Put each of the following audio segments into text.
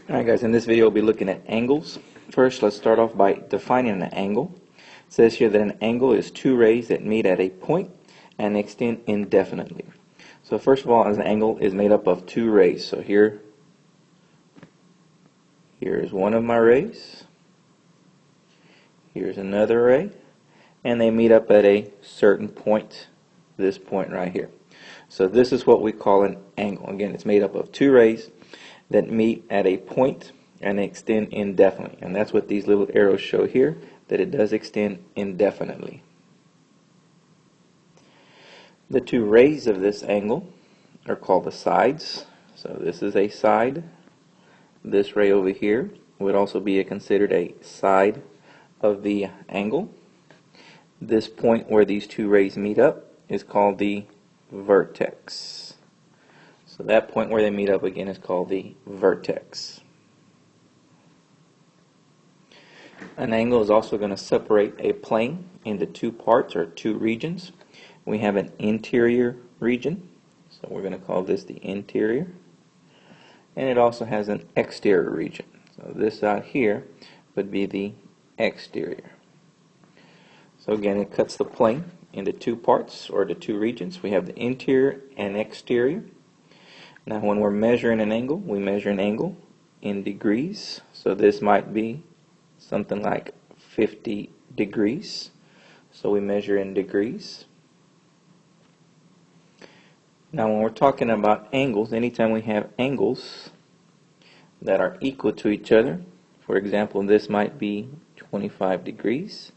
Alright guys, in this video we'll be looking at angles. First, let's start off by defining an angle. It says here that an angle is two rays that meet at a point and extend indefinitely. So first of all, an angle is made up of two rays. So here is one of my rays. Here's another ray. And they meet up at a certain point, this point right here. So this is what we call an angle. Again, it's made up of two rays that meet at a point and extend indefinitely. And that's what these little arrows show here, that it does extend indefinitely. The two rays of this angle are called the sides. So this is a side. This ray over here would also be considered a side of the angle. This point where these two rays meet up is called the vertex. So that point where they meet up again is called the vertex. An angle is also going to separate a plane into two parts or two regions. We have an interior region, so we're going to call this the interior, and it also has an exterior region. So this out here would be the exterior. So again, it cuts the plane into two parts or the two regions. We have the interior and exterior. Now when we're measuring an angle, we measure an angle in degrees. So this might be something like 50 degrees. So we measure in degrees. Now when we're talking about angles, anytime we have angles that are equal to each other, for example, this might be 25 degrees.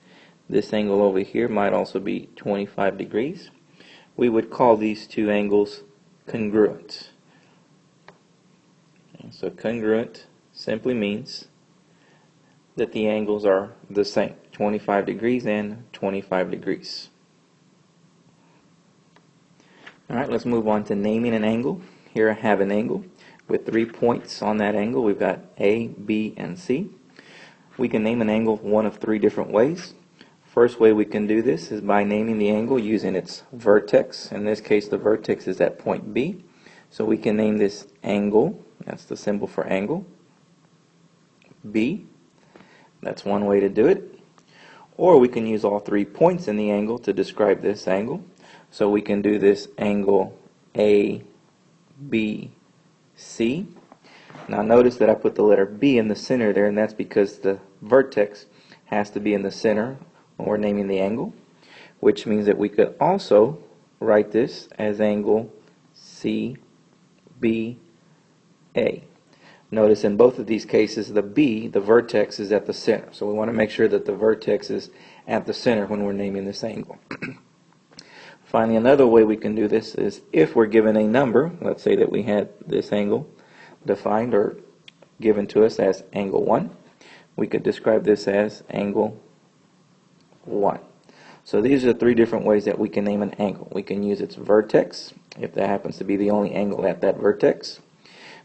This angle over here might also be 25 degrees. We would call these two angles congruent. So congruent simply means that the angles are the same, 25 degrees and 25 degrees. Alright, let's move on to naming an angle. Here I have an angle with 3 points on that angle. We've got A, B, and C. We can name an angle one of 3 different ways. First way we can do this is by naming the angle using its vertex. In this case, the vertex is at point B. So we can name this angle. That's the symbol for angle. B. That's one way to do it. Or we can use all 3 points in the angle to describe this angle. So we can do this angle A, B, C. Now notice that I put the letter B in the center there, and that's because the vertex has to be in the center when we're naming the angle, which means that we could also write this as angle C, B, A. Notice in both of these cases the B, the vertex, is at the center. So we want to make sure that the vertex is at the center when we're naming this angle. Finally, another way we can do this is if we're given a number, let's say that we had this angle defined or given to us as angle 1, we could describe this as angle 1. So these are 3 different ways that we can name an angle. We can use its vertex, if that happens to be the only angle at that vertex.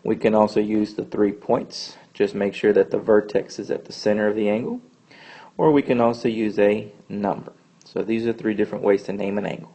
We can also use the 3 points, just make sure that the vertex is at the center of the angle. Or we can also use a number. So these are 3 different ways to name an angle.